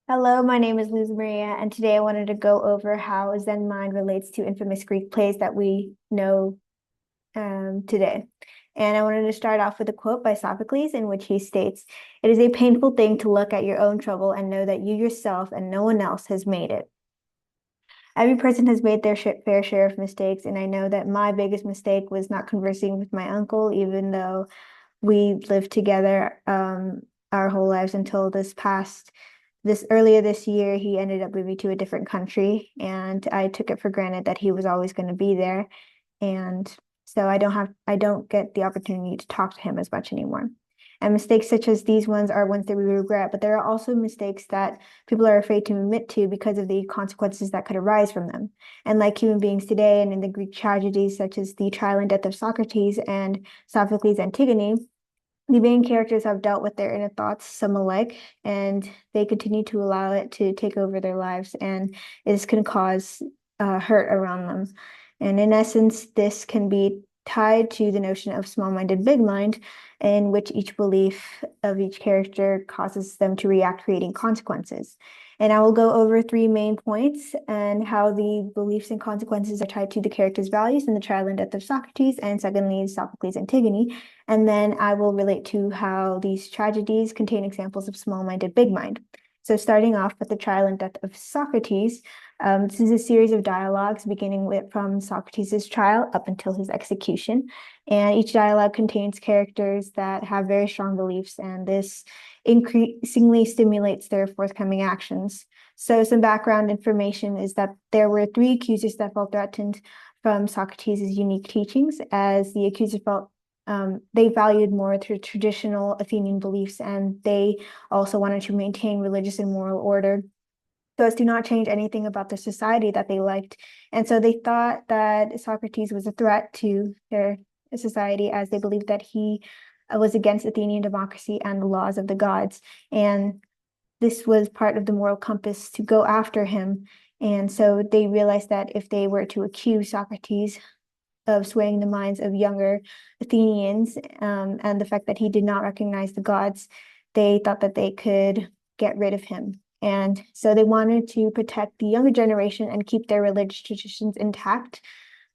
Hello, my name is Luz Maria, and today I wanted to go over how Zen mind relates to infamous Greek plays that we know today. And I wanted to start off with a quote by Sophocles in which he states, "It is a painful thing to look at your own trouble and know that you yourself and no one else has made it." Every person has made their fair share of mistakes, and I know that my biggest mistake was not conversing with my uncle, even though we lived together our whole lives until this earlier this year. He ended up moving to a different country, and I took it for granted that he was always going to be there. And so I don't get the opportunity to talk to him as much anymore. And mistakes such as these ones are ones that we regret, but there are also mistakes that people are afraid to admit to because of the consequences that could arise from them. And like human beings today, and in the Greek tragedies such as the trial and death of Socrates and Sophocles' Antigone, the main characters have dealt with their inner thoughts, some alike, and they continue to allow it to take over their lives, and this can cause hurt around them. And in essence, this can be tied to the notion of small-minded, big mind, in which each belief of each character causes them to react, creating consequences. And I will go over three main points and how the beliefs and consequences are tied to the character's values in the trial and death of Socrates, and secondly, Sophocles' Antigone. And then I will relate to how these tragedies contain examples of small-minded, big mind. So starting off with the trial and death of Socrates, this is a series of dialogues beginning from Socrates' trial up until his execution. And each dialogue contains characters that have very strong beliefs, and this increasingly stimulates their forthcoming actions. So some background information is that there were three accusers that felt threatened from Socrates' unique teachings, as the accusers felt they valued more traditional Athenian beliefs, and they also wanted to maintain religious and moral order so as to not change anything about the society that they liked. And so they thought that Socrates was a threat to their society, as they believed that he was against Athenian democracy and the laws of the gods. And this was part of the moral compass to go after him. And so they realized that if they were to accuse Socrates of swaying the minds of younger Athenians, and the fact that he did not recognize the gods, they thought that they could get rid of him. And so they wanted to protect the younger generation and keep their religious traditions intact,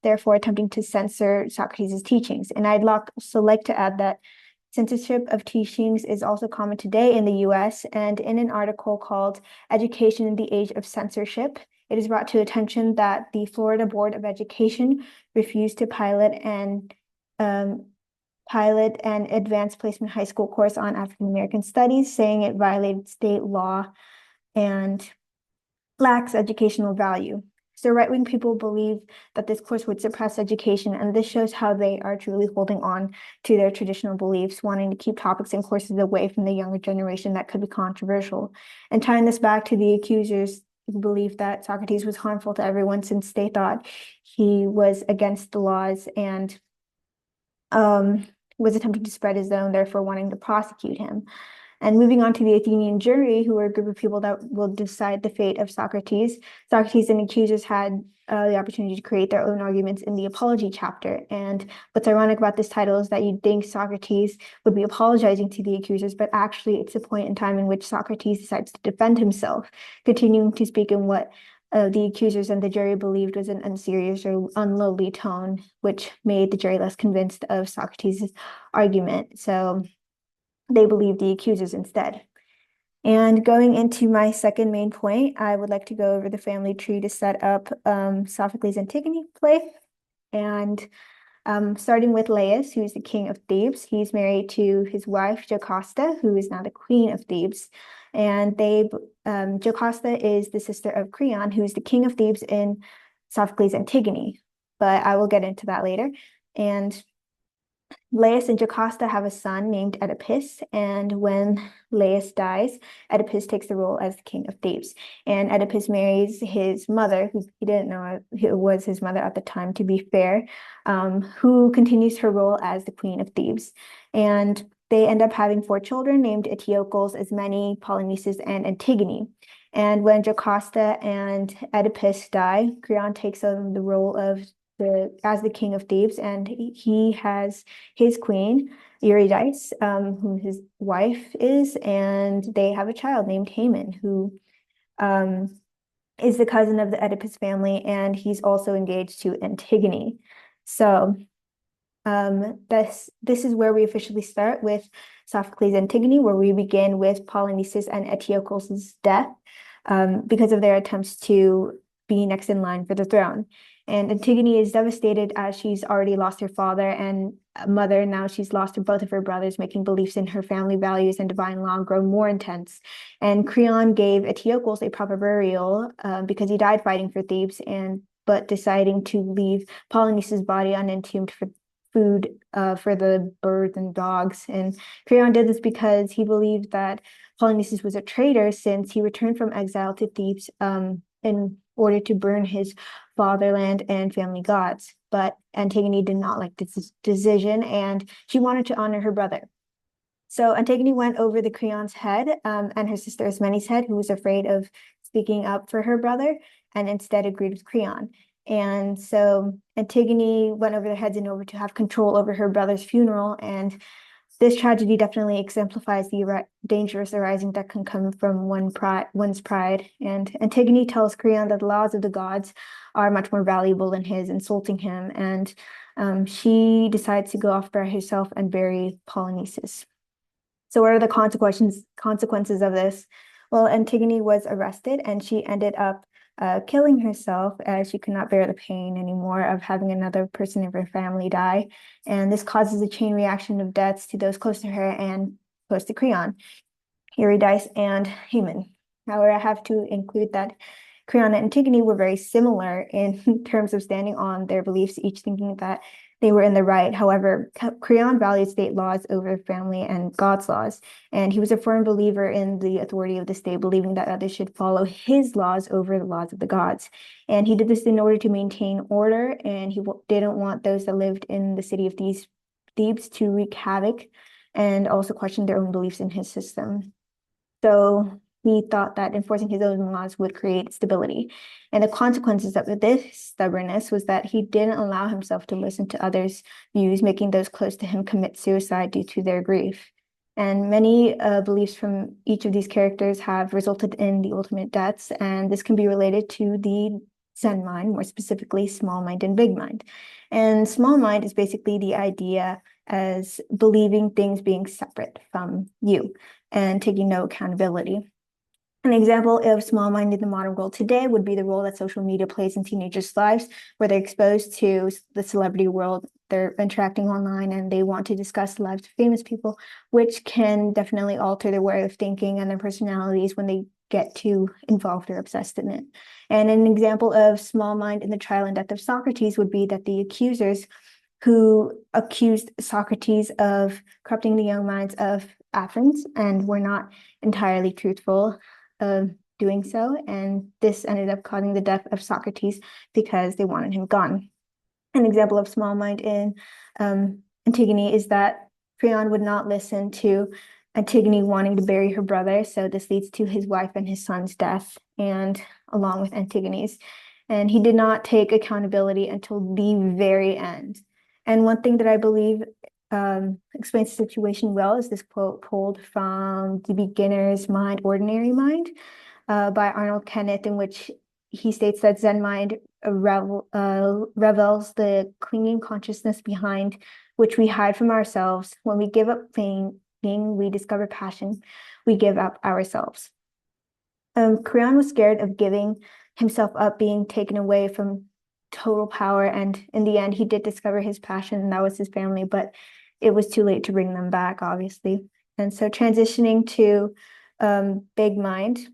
therefore attempting to censor Socrates' teachings. And I'd also like to add that censorship of teachings is also common today in the US, and in an article called Education in the Age of Censorship, it is brought to attention that the Florida Board of Education refused to pilot an advanced placement high school course on African American studies, saying it violated state law and lacks educational value. So right-wing people believe that this course would suppress education, and this shows how they are truly holding on to their traditional beliefs, wanting to keep topics and courses away from the younger generation that could be controversial. And tying this back to the accusers who believed that Socrates was harmful to everyone since they thought he was against the laws and was attempting to spread his own, therefore wanting to prosecute him. And moving on to the Athenian jury, who were a group of people that will decide the fate of Socrates. Socrates and accusers had the opportunity to create their own arguments in the apology chapter. And what's ironic about this title is that you'd think Socrates would be apologizing to the accusers, but actually it's a point in time in which Socrates decides to defend himself, continuing to speak in what the accusers and the jury believed was an unserious or unlowly tone, which made the jury less convinced of Socrates' argument. So they believed the accusers instead. And going into my second main point, I would like to go over the family tree to set up Sophocles' Antigone play. And starting with Laius, who's the king of Thebes. He's married to his wife, Jocasta, who is now the queen of Thebes. And Jocasta is the sister of Creon, who's the king of Thebes in Sophocles' Antigone. But I will get into that later. And Laius and Jocasta have a son named Oedipus, and when Laius dies, Oedipus takes the role as the king of Thebes. And Oedipus marries his mother, who he didn't know who was his mother at the time, to be fair, who continues her role as the queen of Thebes. And they end up having four children named Eteocles, Ismene, Polynices, and Antigone. And when Jocasta and Oedipus die, Creon takes on the role of as the king of Thebes, and he has his queen, Eurydice, who his wife is, and they have a child named Haman, who is the cousin of the Oedipus family, and he's also engaged to Antigone. So this is where we officially start with Sophocles' Antigone, where we begin with Polynices and Eteocles' death because of their attempts to be next in line for the throne. And Antigone is devastated as she's already lost her father and mother. Now she's lost both of her brothers, making beliefs in her family values and divine law grow more intense. And Creon gave Eteocles a proper burial because he died fighting for Thebes, but deciding to leave Polynices' body unentombed for food for the birds and dogs. And Creon did this because he believed that Polynices was a traitor since he returned from exile to Thebes in order to burn his fatherland and family gods. But Antigone did not like this decision, and she wanted to honor her brother. So Antigone went over the Creon's head and her sister Ismene's head, who was afraid of speaking up for her brother, and instead agreed with Creon. And so Antigone went over their heads in order to have control over her brother's funeral. And this tragedy definitely exemplifies the dangerous arising that can come from one's pride. And Antigone tells Creon that the laws of the gods are much more valuable than his, insulting him. And she decides to go off by herself and bury Polynices. So what are the consequences of this? Well, Antigone was arrested and she ended up killing herself as she could not bear the pain anymore of having another person of her family die. And this causes a chain reaction of deaths to those close to her and close to Creon, Eurydice and Haemon. However, I have to include that Creon and Antigone were very similar in terms of standing on their beliefs, each thinking that they were in the right. However, Creon valued state laws over family and God's laws, and he was a firm believer in the authority of the state, believing that others should follow his laws over the laws of the gods. And he did this in order to maintain order, and he didn't want those that lived in the city of Thebes to wreak havoc and also question their own beliefs in his system. So he thought that enforcing his own laws would create stability. And the consequences of this stubbornness was that he didn't allow himself to listen to others' views, making those close to him commit suicide due to their grief. And many beliefs from each of these characters have resulted in the ultimate deaths, and this can be related to the Zen mind, more specifically small mind and big mind. And small mind is basically the idea as believing things being separate from you and taking no accountability. An example of small mind in the modern world today would be the role that social media plays in teenagers' lives, where they're exposed to the celebrity world, they're interacting online, and they want to discuss the lives of famous people, which can definitely alter their way of thinking and their personalities when they get too involved or obsessed in it. And an example of small mind in the trial and death of Socrates would be that the accusers who accused Socrates of corrupting the young minds of Athens and were not entirely truthful of doing so. And this ended up causing the death of Socrates because they wanted him gone. An example of small mind in Antigone is that Creon would not listen to Antigone wanting to bury her brother. So this leads to his wife and his son's death, and along with Antigone's. And he did not take accountability until the very end. And one thing that I believe explains the situation well is this quote pulled from The Beginner's Mind, Ordinary Mind by Arnold Kenneth, in which he states that Zen mind revels the clinging consciousness behind which we hide from ourselves. When we give up clinging, we discover passion. We give up ourselves. Creon was scared of giving himself up, being taken away from total power, and in the end he did discover his passion, and that was his family, but it was too late to bring them back, obviously. And so transitioning to big mind,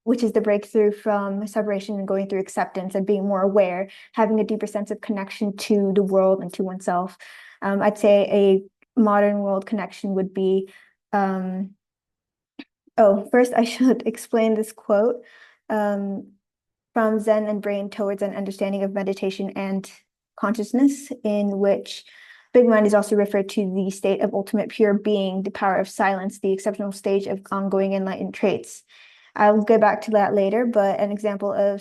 which is the breakthrough from separation and going through acceptance and being more aware, having a deeper sense of connection to the world and to oneself. I'd say a modern world connection would be first I should explain this quote from Zen and Brain Towards an Understanding of Meditation and Consciousness, in which big mind is also referred to the state of ultimate pure being, the power of silence, the exceptional stage of ongoing enlightened traits. I'll get back to that later, but an example of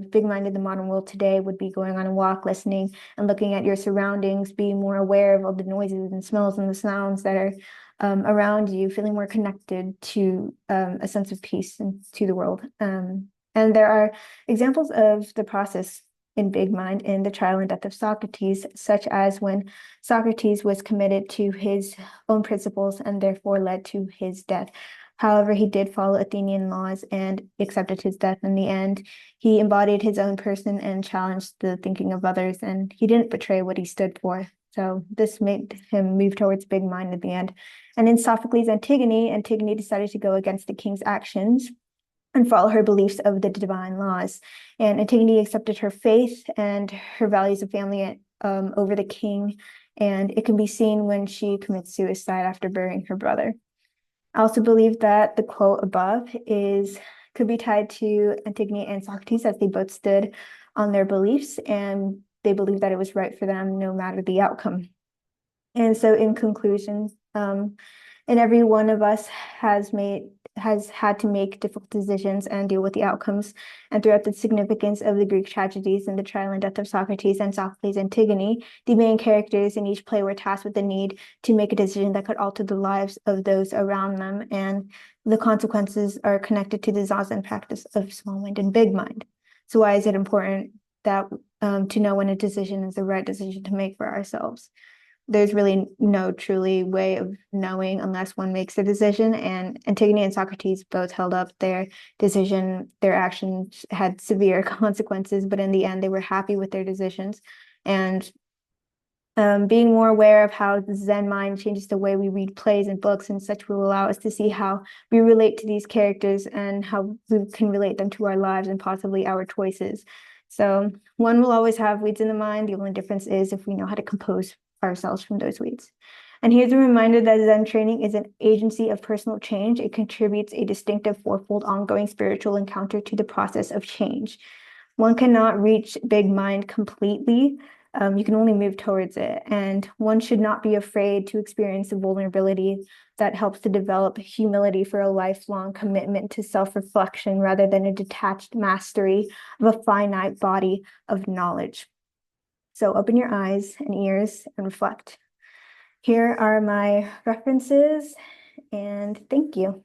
big mind in the modern world today would be going on a walk, listening and looking at your surroundings, being more aware of all the noises and smells and the sounds that are around you, feeling more connected to a sense of peace and to the world. And there are examples of the process in Big Mind in The Trial and Death of Socrates, such as when Socrates was committed to his own principles and therefore led to his death. However, he did follow Athenian laws and accepted his death in the end. He embodied his own person and challenged the thinking of others, and he didn't betray what he stood for. So this made him move towards Big Mind at the end. And in Sophocles' Antigone, Antigone decided to go against the king's actions and follow her beliefs of the divine laws. And Antigone accepted her faith and her values of family over the king. And it can be seen when she commits suicide after burying her brother. I also believe that the quote above could be tied to Antigone and Socrates, as they both stood on their beliefs and they believed that it was right for them no matter the outcome. And so in conclusion, and every one of us has had to make difficult decisions and deal with the outcomes. And throughout the significance of the Greek tragedies and The Trial and Death of Socrates and Sophocles' Antigone, the main characters in each play were tasked with the need to make a decision that could alter the lives of those around them. And the consequences are connected to the Zazen practice of small mind and big mind. So why is it important that to know when a decision is the right decision to make for ourselves? There's really no truly way of knowing unless one makes the decision. And Antigone and Socrates both held up their decision. Their actions had severe consequences, but in the end, they were happy with their decisions. And being more aware of how the Zen mind changes the way we read plays and books and such will allow us to see how we relate to these characters and how we can relate them to our lives and possibly our choices. So one will always have weeds in the mind. The only difference is if we know how to compose ourselves from those weeds. And here's a reminder that Zen training is an agency of personal change. It contributes a distinctive fourfold ongoing spiritual encounter to the process of change. One cannot reach Big Mind completely. You can only move towards it. And one should not be afraid to experience the vulnerability that helps to develop humility for a lifelong commitment to self-reflection rather than a detached mastery of a finite body of knowledge. So open your eyes and ears and reflect. Here are my references, and thank you.